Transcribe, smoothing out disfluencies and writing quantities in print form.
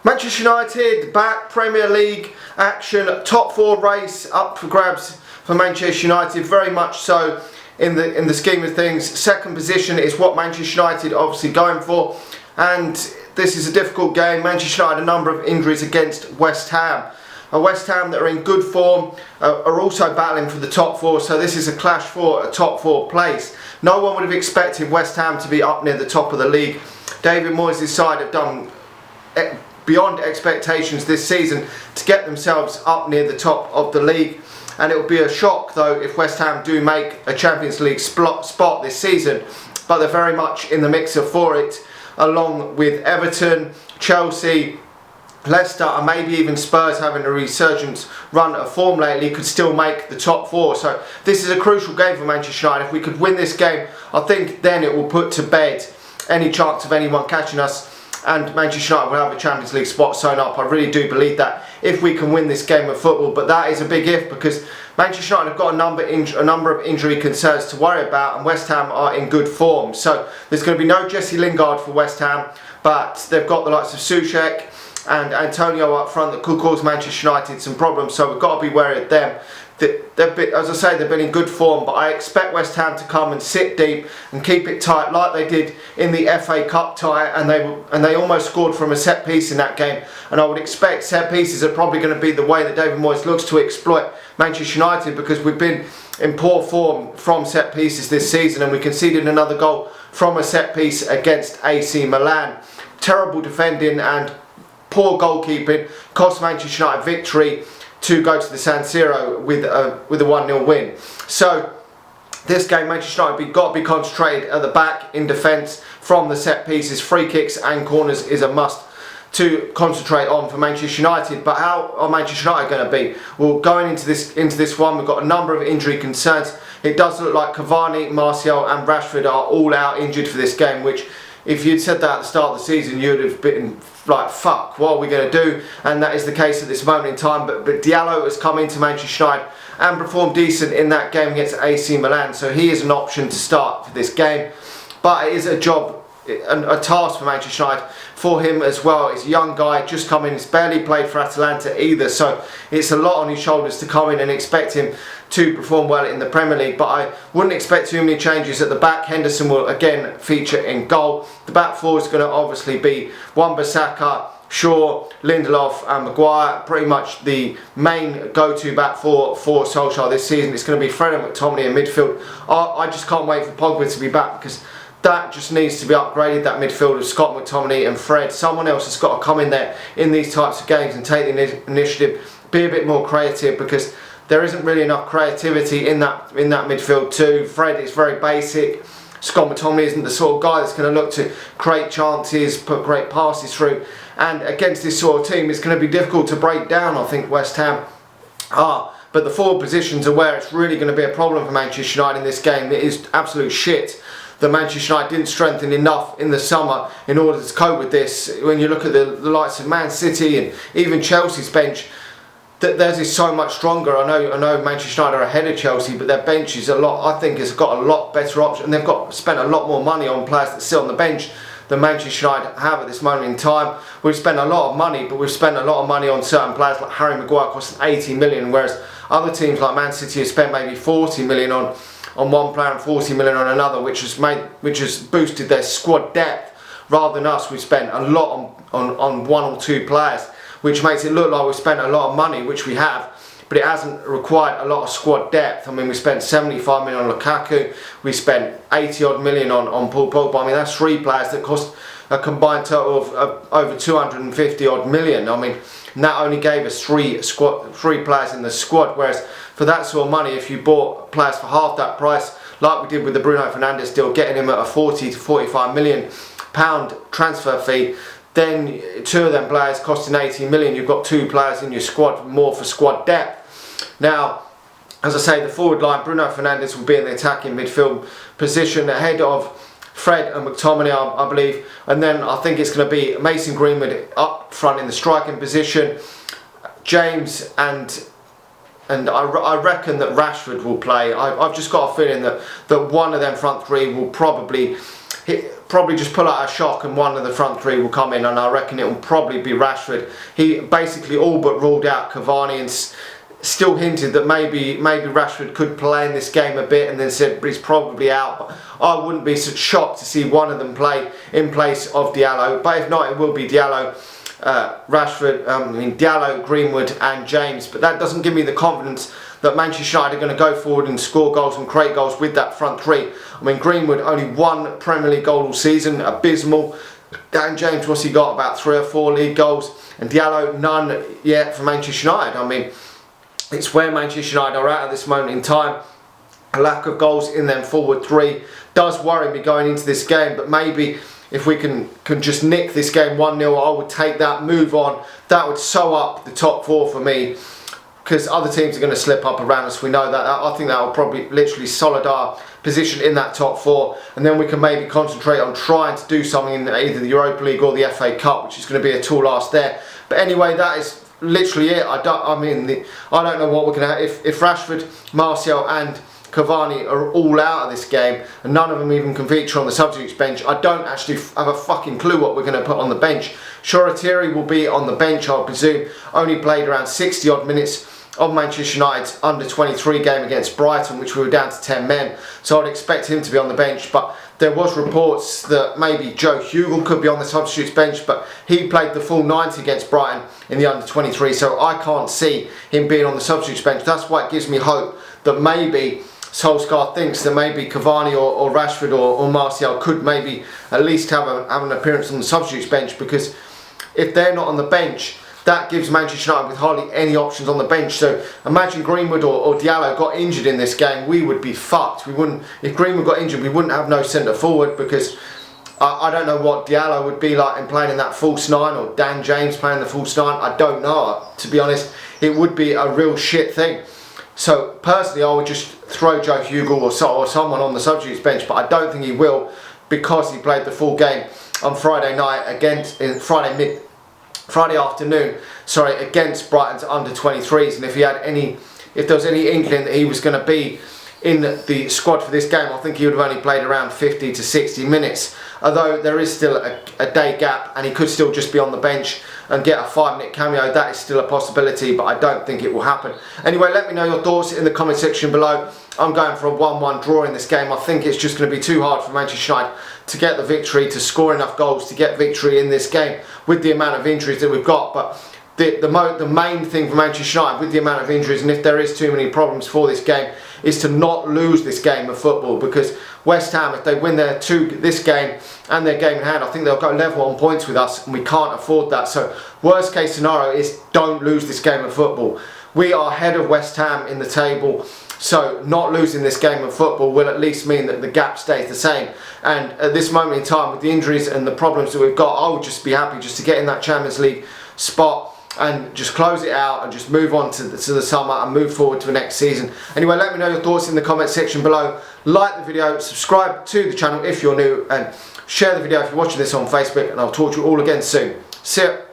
Manchester United back, Premier League action, top four race up for grabs for Manchester United, very much so in the scheme of things. Second position is what Manchester United obviously going for, and this is a difficult game. Manchester United a number of injuries against West Ham. West Ham that are in good form are also battling for the top four, so this is a clash for a top four place. No one would have expected West Ham to be up near the top of the league. David Moyes' side have done beyond expectations this season to get themselves up near the top of the league, and it will be a shock though if West Ham do make a Champions League spot this season, but they're very much in the mixer for it, along with Everton, Chelsea, Leicester, and maybe even Spurs, having a resurgence run of form lately, could still make the top four. So this is a crucial game for Manchester United. If we could win this game, I think then it will put to bed any chance of anyone catching us, and Manchester United will have a Champions League spot sewn up. I really do believe that if we can win this game of football, but that is a big if, because Manchester United have got a number of injury concerns to worry about, and West Ham are in good form. So there's going to be no Jesse Lingard for West Ham, but they've got the likes of Souček and Antonio up front that could cause Manchester United some problems, so we've got to be wary of them. As I say, they've been in good form, but I expect West Ham to come and sit deep and keep it tight like they did in the FA Cup tie, and they almost scored from a set piece in that game, and I would expect set pieces are probably going to be the way that David Moyes looks to exploit Manchester United, because we've been in poor form from set pieces this season, and we conceded another goal from a set piece against AC Milan. Terrible defending and poor goalkeeping cost Manchester United victory to go to the San Siro with a 1-0 win. So this game, Manchester United have got to be concentrated at the back in defence from the set pieces. Free kicks and corners is a must to concentrate on for Manchester United. But how are Manchester United going to be? Well, going into this one, we've got a number of injury concerns. It does look like Cavani, Martial and Rashford are all out injured for this game, which, if you'd said that at the start of the season, you'd have been like, fuck, what are we going to do? And that is the case at this moment in time. But Diallo has come into Manchester United and performed decent in that game against AC Milan, so he is an option to start for this game. But it is a job, a task for Manchester United for him as well. He's a young guy, just come in, he's barely played for Atalanta either, so it's a lot on his shoulders to come in and expect him to perform well in the Premier League. But I wouldn't expect too many changes at the back. Henderson will again feature in goal. The back four is going to obviously be Wan-Bissaka, Shaw, Lindelof and Maguire. Pretty much the main go-to back four for Solskjaer this season. It's going to be Fred and McTominay in midfield. I just can't wait for Pogba to be back, because that just needs to be upgraded, that midfield of Scott McTominay and Fred. Someone else has got to come in there in these types of games and take the initiative, be a bit more creative, because there isn't really enough creativity in that midfield too. Fred is very basic. Scott McTominay isn't the sort of guy that's going to look to create chances, put great passes through. And against this sort of team, it's going to be difficult to break down, I think West Ham are. But the forward positions are where it's really going to be a problem for Manchester United in this game. It is absolute shit that Manchester United didn't strengthen enough in the summer in order to cope with this. When you look at the likes of Man City and even Chelsea's bench, that theirs is so much stronger. I know Manchester United are ahead of Chelsea, but their bench is I think has got a lot better option, and they've spent a lot more money on players that sit on the bench than Manchester United have at this moment in time. We've spent a lot of money, but we've spent a lot of money on certain players like Harry Maguire, costing 80 million, whereas other teams like Man City have spent maybe 40 million on one player and 40 million on another, which has boosted their squad depth. Rather than us, we've spent a lot on one or two players, which makes it look like we've spent a lot of money, which we have, but it hasn't required a lot of squad depth. I mean, we spent 75 million on Lukaku, we spent 80 odd million on Paul Pogba. I mean, that's three players that cost a combined total of over 250 odd million. I mean, and that only gave us three players in the squad, whereas for that sort of money, if you bought players for half that price, like we did with the Bruno Fernandes deal, getting him at a 40 to 45 million pound transfer fee, then two of them players costing 80 million, you've got two players in your squad more for squad depth. Now, as I say, the forward line, Bruno Fernandes will be in the attacking midfield position ahead of Fred and McTominay, I believe, and then I think it's going to be Mason Greenwood up front in the striking position, James and I reckon that Rashford will play. I've just got a feeling that one of them front three will probably probably just pull out a shock and one of the front three will come in, and I reckon it will probably be Rashford. He basically all but ruled out Cavani and still hinted that maybe Rashford could play in this game a bit, and then said he's probably out. But I wouldn't be so shocked to see one of them play in place of Diallo, but if not, it will be Diallo, Rashford, Diallo, Greenwood and James. But that doesn't give me the confidence that Manchester United are going to go forward and score goals and create goals with that front three. I mean, Greenwood only one Premier League goal all season, abysmal. Dan James, what's he got, about 3 or 4 league goals, and Diallo none yet for Manchester United. I mean, it's where Manchester United are at this moment in time. A lack of goals in them forward three does worry me going into this game, but maybe if we can just nick this game 1-0, I would take that, move on. That would sew up the top 4 for me, because other teams are going to slip up around us. We know that. I think that will probably literally solid our position in that top 4, and then we can maybe concentrate on trying to do something in either the Europa League or the FA Cup, which is going to be a tall ask there. But anyway, that is literally it. I don't know what we're going to have. If Rashford, Martial and Cavani are all out of this game, and none of them even can feature on the substitutes bench, I don't actually have a fucking clue what we're going to put on the bench. Shoretiri will be on the bench, I presume. Only played around 60 odd minutes of Manchester United's under-23 game against Brighton, which we were down to 10 men, so I'd expect him to be on the bench. But there was reports that maybe Joe Hugel could be on the substitutes bench, but he played the full 90 against Brighton in the under-23, so I can't see him being on the substitutes bench. That's why it gives me hope that maybe Solskjaer thinks that maybe Cavani or Rashford or Martial could maybe at least have an appearance on the substitutes bench, because if they're not on the bench, that gives Manchester United with hardly any options on the bench. So imagine Greenwood or Diallo got injured in this game, we would be fucked. We wouldn't. If Greenwood got injured, we wouldn't have no centre forward, because I don't know what Diallo would be like in playing in that false 9, or Dan James playing the false 9. I don't know. To be honest, it would be a real shit thing. So personally, I would just throw Joe Hugel or someone on the substitutes bench, but I don't think he will, because he played the full game on Friday night Friday afternoon, against Brighton's under-23s, and if there was any inkling that he was going to be in the squad for this game, I think he would have only played around 50 to 60 minutes. Although there is still a day gap, and he could still just be on the bench and get a 5-minute cameo. That is still a possibility, but I don't think it will happen. Anyway, let me know your thoughts in the comment section below. I'm going for a 1-1 draw in this game. I think it's just going to be too hard for Manchester United to get the victory, to score enough goals to get victory in this game with the amount of injuries that we've got. But the main thing for Manchester United with the amount of injuries, and if there is too many problems for this game, is to not lose this game of football, because West Ham, if they win this game and their game in hand, I think they'll go level on points with us, and we can't afford that. So worst case scenario is don't lose this game of football. We are ahead of West Ham in the table, so not losing this game of football will at least mean that the gap stays the same. And at this moment in time, with the injuries and the problems that we've got, I would just be happy just to get in that Champions League spot and just close it out and just move on to the summer and move forward to the next season. Anyway, let me know your thoughts in the comment section below. Like the video, subscribe to the channel if you're new, and share the video if you're watching this on Facebook, and I'll talk to you all again soon. See ya.